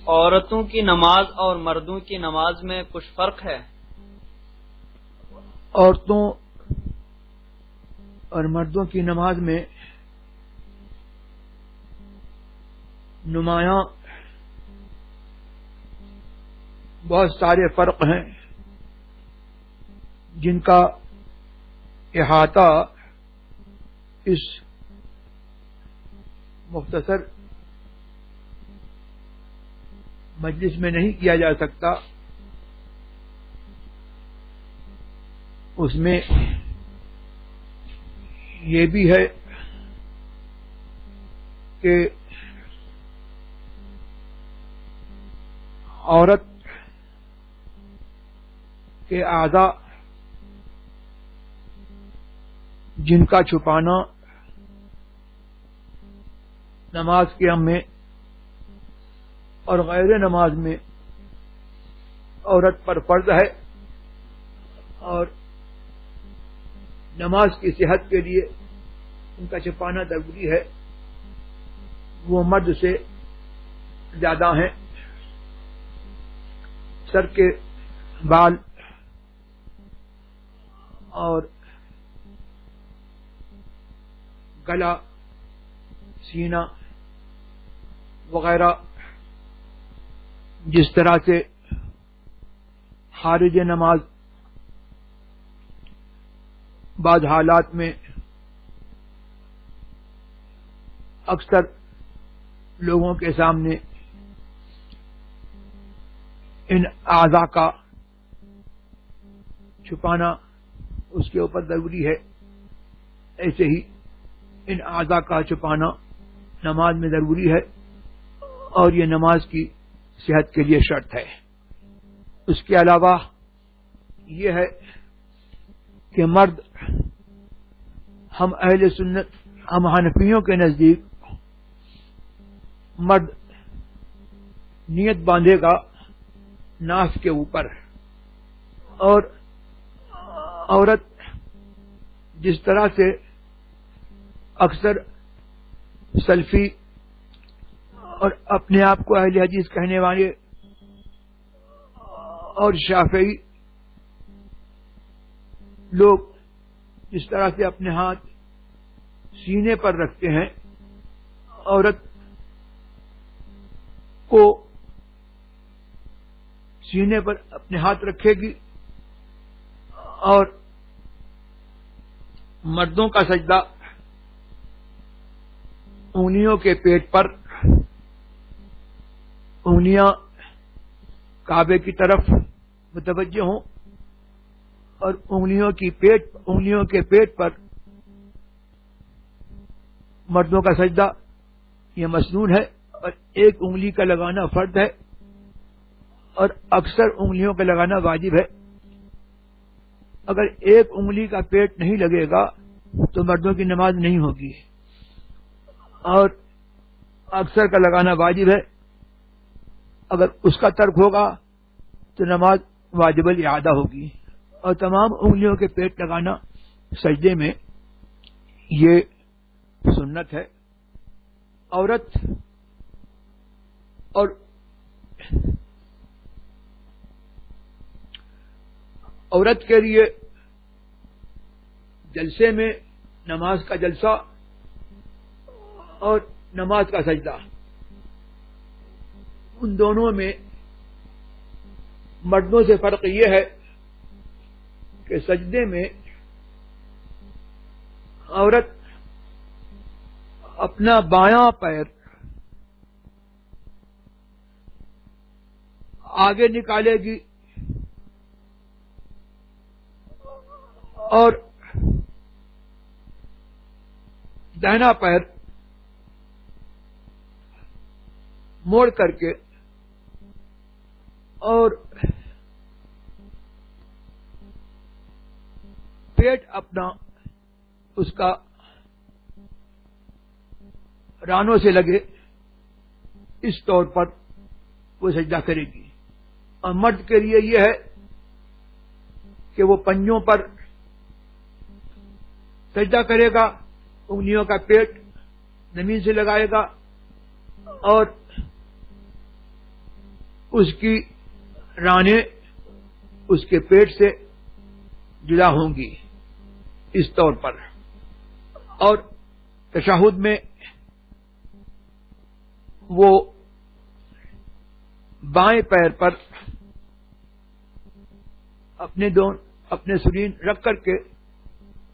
عورتوں کی نماز اور مردوں کی نماز میں کچھ فرق ہے؟ عورتوں اور مردوں کی نماز میں نمایاں بہت سارے فرق ہیں جن کا احاطہ اس مختصر مجلس میں نہیں کیا جا سکتا. اس میں یہ بھی ہے کہ عورت کے اعضاء جن کا چھپانا نماز قیام میں اور غیر نماز میں عورت پر فرض ہے، اور نماز کی صحت کے لیے ان کا چھپانا ضروری ہے، وہ مرد سے زیادہ ہیں. سر کے بال اور گلا، سینہ وغیرہ جس طرح سے خارج نماز بعض حالات میں اکثر لوگوں کے سامنے ان اعضاء کا چھپانا اس کے اوپر ضروری ہے، ایسے ہی ان اعضاء کا چھپانا نماز میں ضروری ہے، اور یہ نماز کی صحت کے لیے شرط ہے. اس کے علاوہ یہ ہے کہ مرد، ہم اہل سنت، ہم حنفیوں کے نزدیک مرد نیت باندھے گا ناف کے اوپر، اور عورت جس طرح سے اکثر سلفی اور اپنے آپ کو اہل حدیث کہنے والے اور شافعی لوگ جس طرح سے اپنے ہاتھ سینے پر رکھتے ہیں، عورت کو سینے پر اپنے ہاتھ رکھے گی، اور مردوں کا سجدہ انگلیوں کے پیٹ پر، انگلیاں کعبے کی طرف متوجہ ہوں، اور انگلیوں کے پیٹ پر مردوں کا سجدہ یہ مسنون ہے، اور ایک انگلی کا لگانا فرض ہے، اور اکثر انگلیوں کا لگانا واجب ہے. اگر ایک انگلی کا پیٹ نہیں لگے گا تو مردوں کی نماز نہیں ہوگی، اور اکثر کا لگانا واجب ہے. اگر اس کا ترک ہوگا تو نماز واجب الاعادہ ہوگی، اور تمام انگلیوں کے پیٹ لگانا سجدے میں یہ سنت ہے. عورت کے لیے جلسے میں نماز کا جلسہ اور نماز کا سجدہ، ان دونوں میں مردوں سے فرق یہ ہے کہ سجدے میں عورت اپنا بایاں پیر آگے نکالے گی اور داہنا پیر موڑ کر کے، اور پیٹ اپنا اس کا رانوں سے لگے، اس طور پر وہ سجدہ کرے گی. اور مرد کے لیے یہ ہے کہ وہ پنجوں پر سجدہ کرے گا، انگلیوں کا پیٹ زمین سے لگائے گا، اور اس کی رانیں اس کے پیٹ سے جدا ہوں گی اس طور پر. اور تشہد میں وہ بائیں پیر پر اپنے سرین رکھ کر کے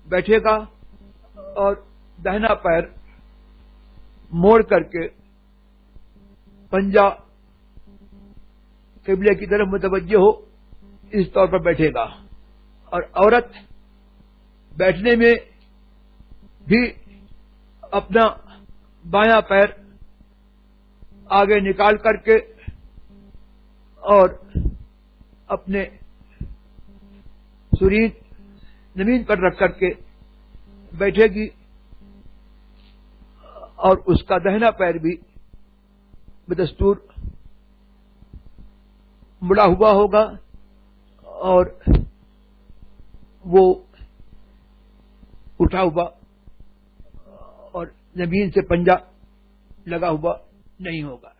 بیٹھے گا اور داہنا پیر موڑ کر کے پنجہ قبلے کی طرف متوجہ ہو اس طور پر بیٹھے گا. اور عورت بیٹھنے میں بھی اپنا بایاں پیر آگے نکال کر کے اور اپنے سرین زمین پر رکھ کر کے بیٹھے گی اور اس کا داہنا پیر بھی بدستور مڑا ہوا ہوگا اور وہ اٹھا ہوا اور زمین سے پنجہ لگا ہوا نہیں ہوگا.